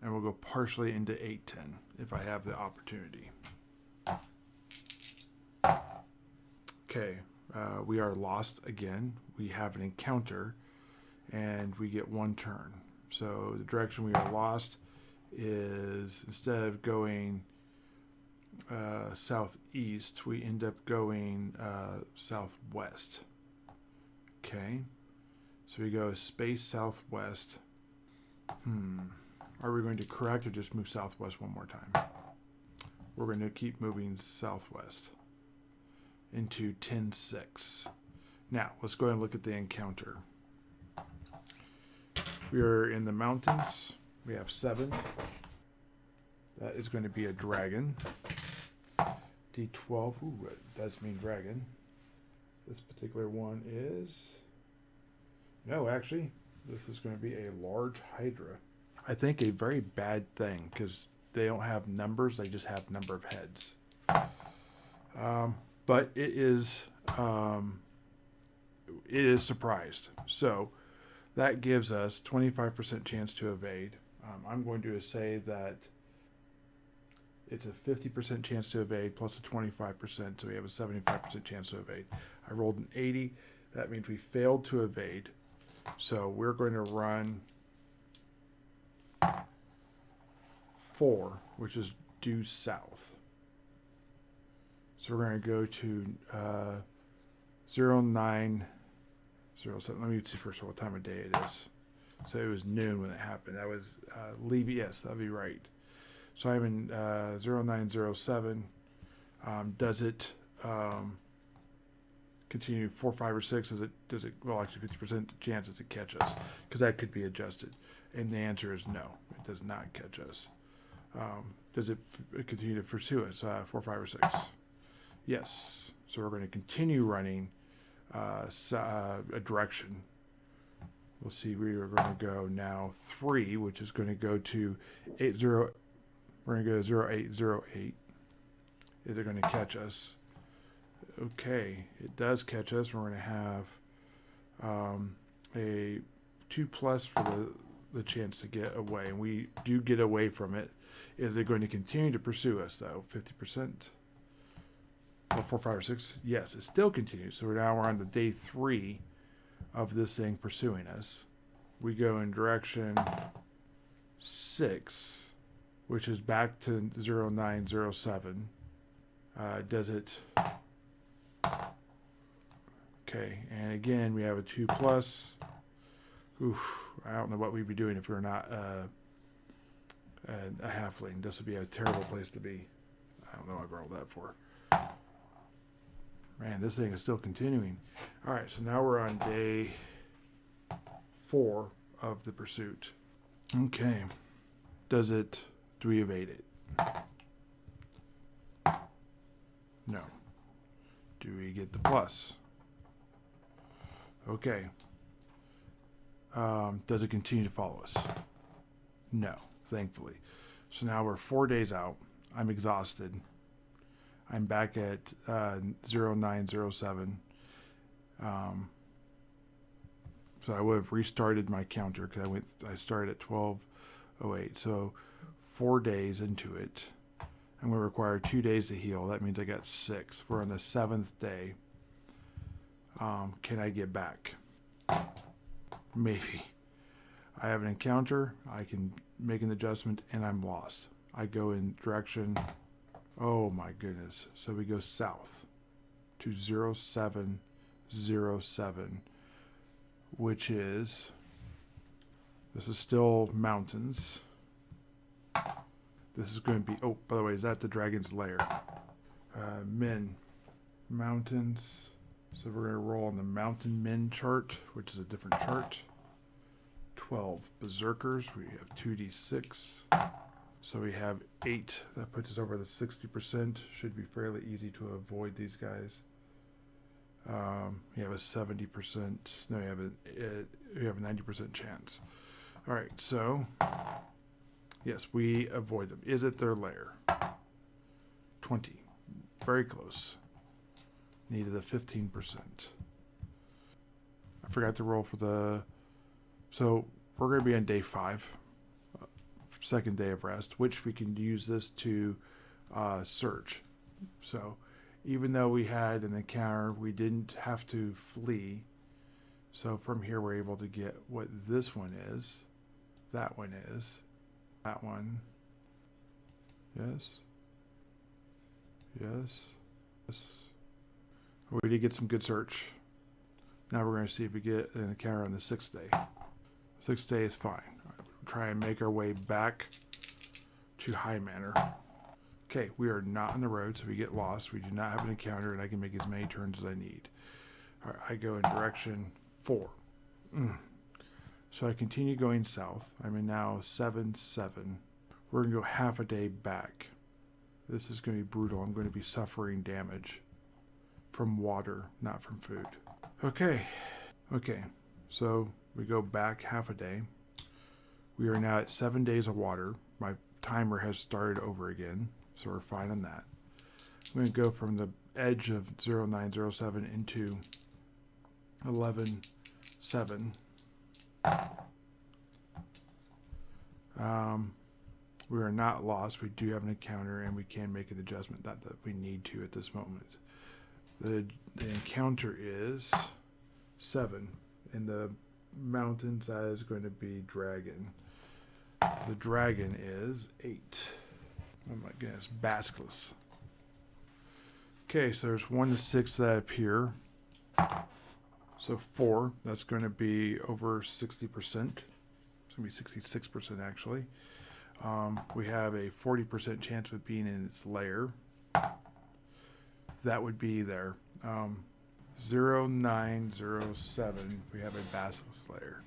and we'll go partially into 810 if I have the opportunity. Okay. We are lost again. We have an encounter, and we get 1 turn. So the direction we are lost is, instead of going southeast, we end up going southwest. Okay, so we go space southwest. Are we going to correct or just move southwest one more time? We're going to keep moving southwest into 10-6. Now, let's go ahead and look at the encounter. We are in the mountains. We have 7. That is going to be a dragon. D12. Ooh, it does mean dragon. This particular one is... No, actually, this is going to be a large hydra. I think a very bad thing, because they don't have numbers, they just have number of heads. But it is surprised. So that gives us 25% chance to evade. I'm going to say that it's a 50% chance to evade plus a 25%, so we have a 75% chance to evade. I rolled an 80. That means we failed to evade. So we're going to run 4, which is due south. So we're going to go to 0907. Let me see first of all what time of day it is. So it was noon when it happened. That was leave. Yes, that'd be right. So I'm in 0907. Does it continue 4, 5, or 6? Does it? Well, actually, 50% chance to catch us because that could be adjusted. And the answer is no. It does not catch us. Does it continue to pursue us? 4, 5, or 6? Yes. So we're going to continue running a direction. We'll see. We are going to go now 3, which is going to go to 80. We're going to go 0808. Is it going to catch us? Okay, it does catch us. We're going to have a 2+ for the chance to get away, and we do get away from it. Is it going to continue to pursue us though? 50%. Well, 4, 5, or 6. Yes, it still continues. So we're on the day 3 of this thing pursuing us. We go in direction 6, which is back to 0907. Does it? Okay, and again we have a 2+. Oof, I don't know what we'd be doing if we were not a halfling. This would be a terrible place to be. I don't know what I rolled that for. Man, this thing is still continuing. All right, so now we're on day 4 of the pursuit. Okay, do we evade it? No. Do we get the plus? Okay. Does it continue to follow us? No, thankfully. So now we're 4 days out. I'm exhausted. I'm back at 0907. So I would have restarted my counter because I started at 1208. So 4 days into it. I'm going to require 2 days to heal. That means I got 6. We're on the 7th day. Can I get back? Maybe. I have an encounter. I can make an adjustment, and I'm lost. I go in direction. Oh my goodness. So we go south to 0707, which is, this is still mountains. This is going to be, oh, by the way, is that the dragon's lair? Mountains. So we're going to roll on the mountain men chart, which is a different chart. 12 berserkers. We have 2d6. So we have 8. That puts us over the 60%. Should be fairly easy to avoid these guys. You have a 70%. No, you have a 90% chance. All right, so yes, we avoid them. Is it their lair? 20. Very close. Needed a 15%. I forgot to roll for the... So we're going to be on day 5. Second day of rest, which we can use this to search. So even though we had an encounter, we didn't have to flee. So from here we're able to get what this one is, that one is, that one, yes, yes, yes. We did get some good search. Now we're going to see if we get an encounter on the 6th day. 6th day is fine. Try and make our way back to High Manor. Okay, we are not on the road, so we get lost. We do not have an encounter, and I can make as many turns as I need. All right, I go in direction 4. So I continue going south. I'm in now 7-7. We're going to go half a day back. This is going to be brutal. I'm going to be suffering damage from water, not from food. Okay, so we go back half a day. We are now at 7 days of water. My timer has started over again, so we're fine on that. I'm going to go from the edge of 0907 into 11.7. We are not lost. We do have an encounter, and we can make an adjustment. Not that we need to at this moment. The encounter is 7. In the mountains, that is going to be dragon. The dragon is 8. Oh my goodness, basilisk. Okay, so there's 1 to 6 that appear. So 4, that's going to be over 60%. It's going to be 66% actually. We have a 40% chance of being in its lair. That would be there. 0907, we have a basilisk lair.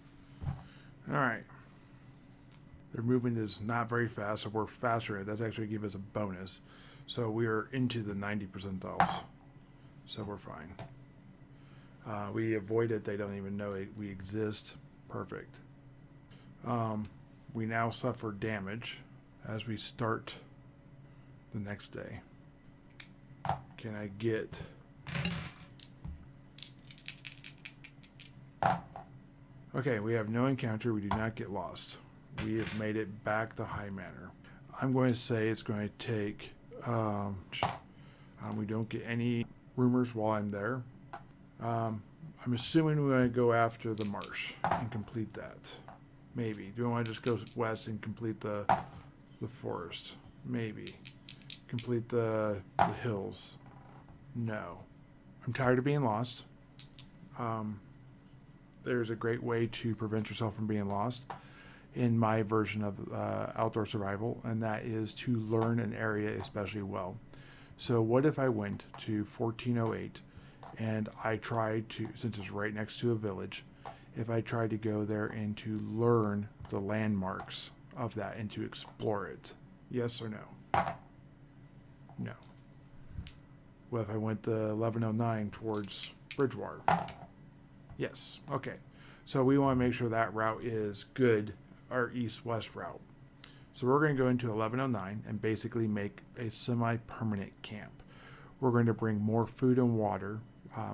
Alright. Their movement is not very fast, so we're faster. That's actually give us a bonus. So we are into the 90 percentiles. So we're fine. We avoid it. They don't even know we exist. Perfect. We now suffer damage as we start the next day. Can I get... Okay, we have no encounter. We do not get lost. We have made it back to High Manor. I'm going to say it's going to take... we don't get any rumors while I'm there. I'm assuming we're going to go after the marsh and complete that. Maybe. Do I want to just go west and complete the forest? Maybe. Complete the hills? No. I'm tired of being lost. There's a great way to prevent yourself from being lost in my version of outdoor survival, and that is to learn an area especially well. So what if I went to 1408 and I tried to, since it's right next to a village, if I tried to go there and to learn the landmarks of that and to explore it? Yes or no? No. What if I went to 1109 towards Bridgewater? Yes. Okay. So we want to make sure that route is good, our east-west route. So we're going to go into 1109 and basically make a semi-permanent camp. We're going to bring more food and water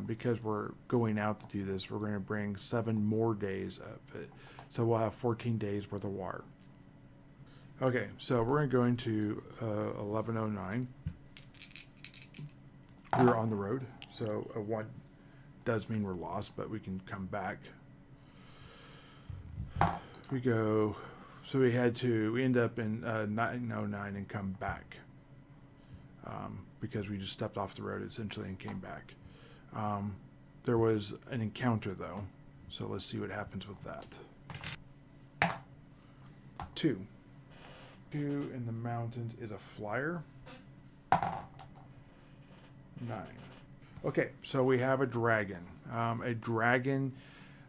because we're going out to do this. We're going to bring 7 more days of it. So we'll have 14 days worth of water. Okay, so we're going to go into 1109. We're on the road, so 1 does mean we're lost, but we can come back. We go, so we end up in 909 and come back because we just stepped off the road essentially and came back. There was an encounter though, so let's see what happens with that. 2 in the mountains is a flyer. 9. Okay, so we have a dragon. A dragon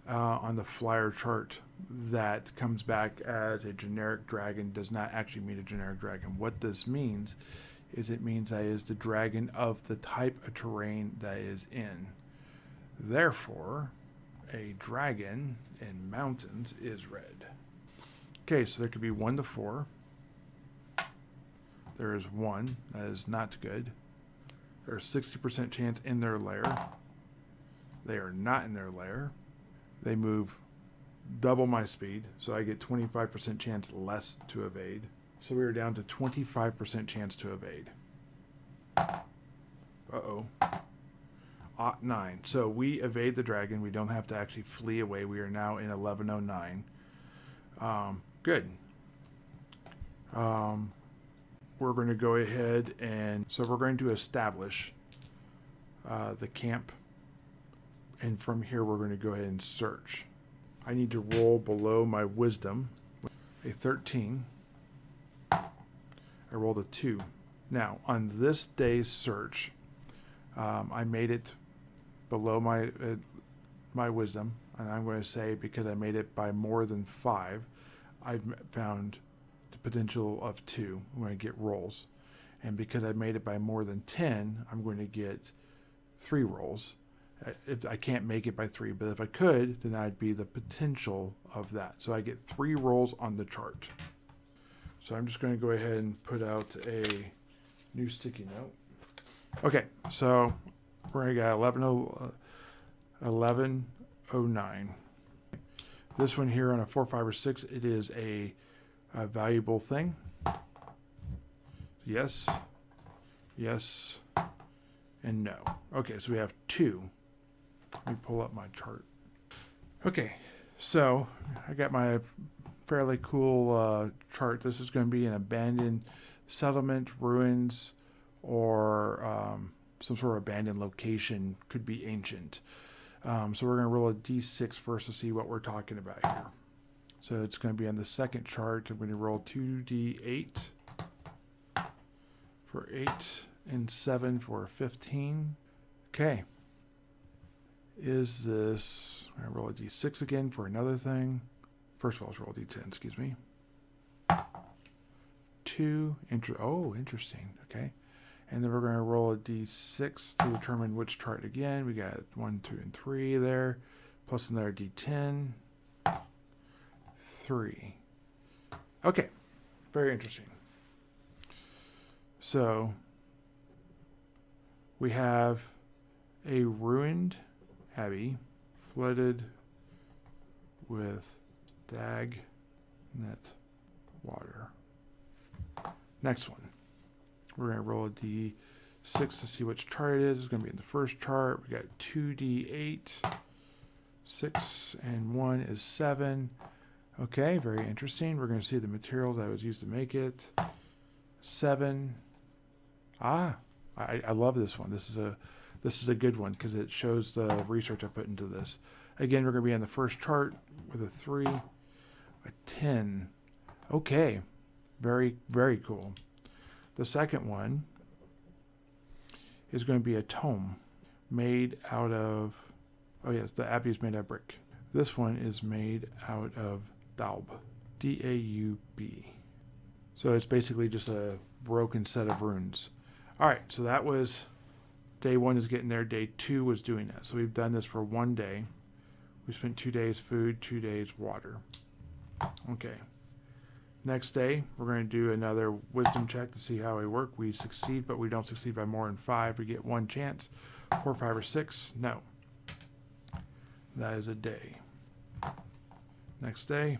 on the flyer chart that comes back as a generic dragon does not actually mean a generic dragon. What this means is it means that it is the dragon of the type of terrain that is in. Therefore, a dragon in mountains is red. Okay, so there could be 1 to 4. There is 1. That is not good. There's 60% chance in their lair. They are not in their lair. They move double my speed, so I get 25% chance less to evade. So we are down to 25% chance to evade. Uh-oh. 9. So we evade the dragon. We don't have to actually flee away. We are now in 1109. Good. We're going to go ahead and... So we're going to establish the camp. And from here, we're going to go ahead and search. I need to roll below my wisdom. A 13. I rolled a 2. Now, on this day's search, I made it below my wisdom. And I'm going to say because I made it by more than 5, I've found the potential of 2. I'm going to get rolls. And because I made it by more than 10, I'm going to get 3 rolls. If I can't make it by 3, but if I could, then I'd be the potential of that. So I get 3 rolls on the chart. So I'm just going to go ahead and put out a new sticky note. Okay, so we're going to get 1109. This one here on a 4, 5, or 6, it is a valuable thing. Yes, yes, and no. Okay, so we have 2. Let me pull up my chart. Okay, so I got my fairly cool chart. This is going to be an abandoned settlement, ruins, or some sort of abandoned location. Could be ancient. So we're going to roll a d6 first to see what we're talking about here. So it's going to be on the second chart. I'm going to roll 2d8 for 8 and 7 for 15. Okay. Is this... I'm going to roll a d6 again for another thing. First of all, let's roll a d10, excuse me. 2. Interesting. Okay. And then we're going to roll a d6 to determine which chart again. We got 1, 2, and 3 there. Plus another d10. 3. Okay. Very interesting. So we have a ruined abbey flooded with stagnant water. Next one. We're going to roll a d6 to see which chart it is. It's going to be in the first chart. We got 2d8. 6 and 1 is 7. Okay, very interesting. We're going to see the material that was used to make it. 7. I love this one. This is a good one because it shows the research I put into this. Again, we're going to be on the first chart with a 3, a 10. Okay, very, very cool. The second one is going to be a tome made out of, oh yes, the abbey is made out of brick. This one is made out of daub, D-A-U-B. So it's basically just a broken set of runes. All right, so that was day 1 is getting there. Day 2 was doing that. So we've done this for 1 day. We spent 2 days food, 2 days water. Okay. Next day, we're going to do another wisdom check to see how we work. We succeed, but we don't succeed by more than 5. We get 1 chance. 4, 5, or 6, no. That is a day. Next day,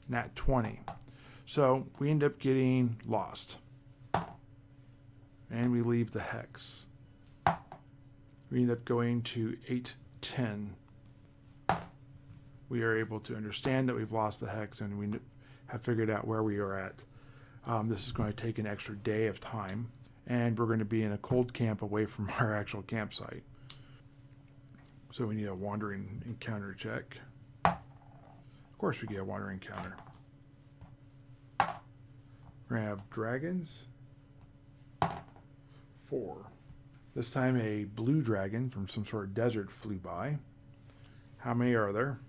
nat 20. So we end up getting lost. And we leave the hex. We end up going to 810. We are able to understand that we've lost the hex and we have figured out where we are at. This is going to take an extra day of time, and we're going to be in a cold camp away from our actual campsite. So we need a wandering encounter check. Of course we get a wandering encounter. We're going to have dragons. 4. This time a blue dragon from some sort of desert flew by. How many are there?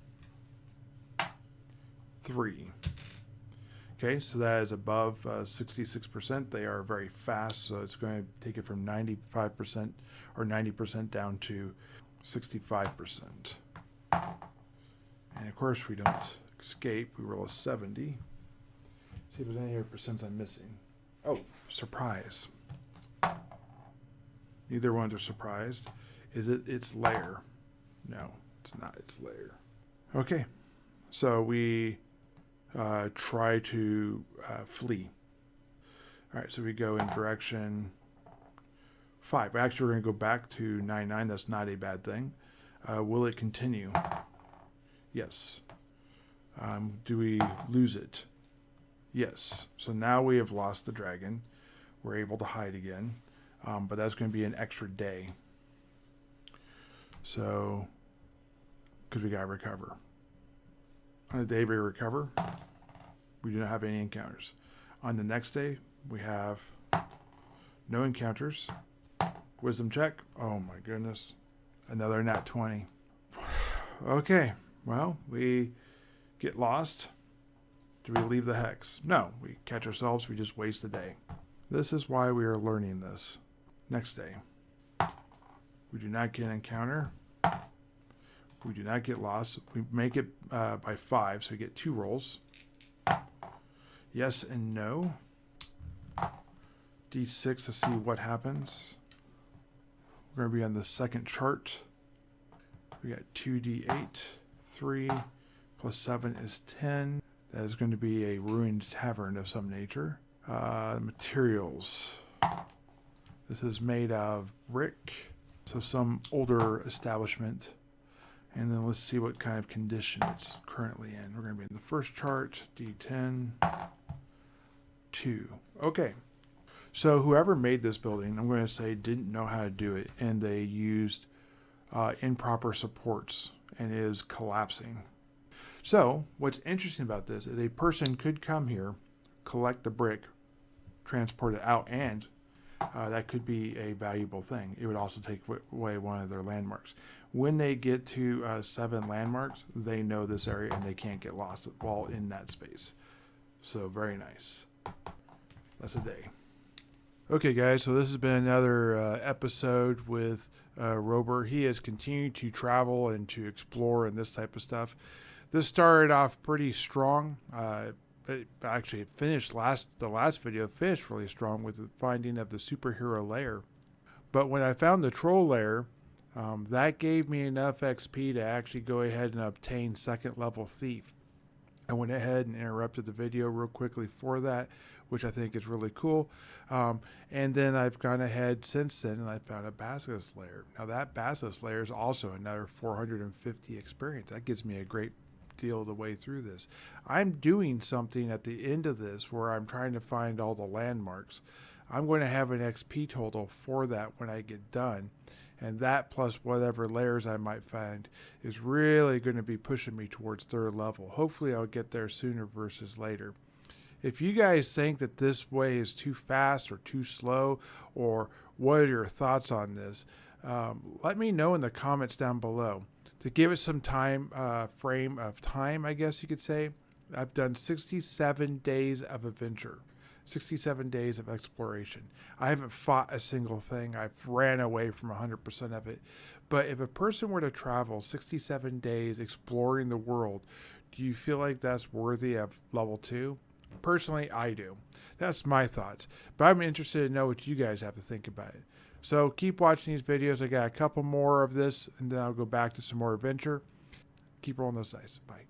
3. Okay, so that is above 66%. They are very fast, so it's going to take it from 95% or 90% down to 65%. And of course, we don't escape. We roll a 70. See if there's any other percents I'm missing. Oh, surprise. Neither ones are surprised. Is it its lair? No, it's not its lair. Okay, so we try to flee. All right, so we go in direction 5. Actually, we're going to go back to 9-9. That's not a bad thing. Will it continue? Yes. Do we lose it? Yes. So now we have lost the dragon. We're able to hide again. But that's going to be an extra day. So, because we got to recover. On the day we recover, we do not have any encounters. On the next day, we have no encounters. Wisdom check. Oh my goodness. Another nat 20. Okay. Well, we get lost. Do we leave the hex? No. We catch ourselves. We just waste a day. This is why we are learning this. Next day. We do not get an encounter. We do not get lost. We make it by 5, so we get 2 rolls. Yes and no. D6 to see what happens. We're going to be on the second chart. We got 2d8, 3 plus 7 is 10. That is going to be a ruined tavern of some nature. Materials. This is made of brick, so some older establishment. And then let's see what kind of condition it's currently in. We're going to be in the first chart, D10, 2. Okay. So whoever made this building, I'm going to say, didn't know how to do it, and they used improper supports and it is collapsing. So what's interesting about this is a person could come here, collect the brick, transport it out, and that could be a valuable thing. It would also take away one of their landmarks. When they get to 7 landmarks, they know this area and they can't get lost while in that space. So very nice. That's a day. Okay, guys, so this has been another episode with Robur. He has continued to travel and to explore and this type of stuff. This started off pretty strong. Actually, it finished the last video finished really strong with the finding of the superhero lair. But when I found the troll lair, that gave me enough XP to actually go ahead and obtain second level thief. I went ahead and interrupted the video real quickly for that, which I think is really cool. And then I've gone ahead since then and I found a basilisk lair. Now that basilisk lair is also another 450 experience. That gives me a great deal of the way through this. I'm doing something at the end of this where I'm trying to find all the landmarks. I'm going to have an XP total for that when I get done, and that plus whatever layers I might find is really going to be pushing me towards 3rd level. Hopefully I'll get there sooner versus later. If you guys think that this way is too fast or too slow, or what are your thoughts on this, let me know in the comments down below. To give it some frame of time, I guess you could say, I've done 67 days of adventure, 67 days of exploration. I haven't fought a single thing. I've ran away from 100% of it. But if a person were to travel 67 days exploring the world, do you feel like that's worthy of level 2? Personally, I do. That's my thoughts. But I'm interested to know what you guys have to think about it. So keep watching these videos. I got a couple more of this, and then I'll go back to some more adventure. Keep rolling those dice. Bye.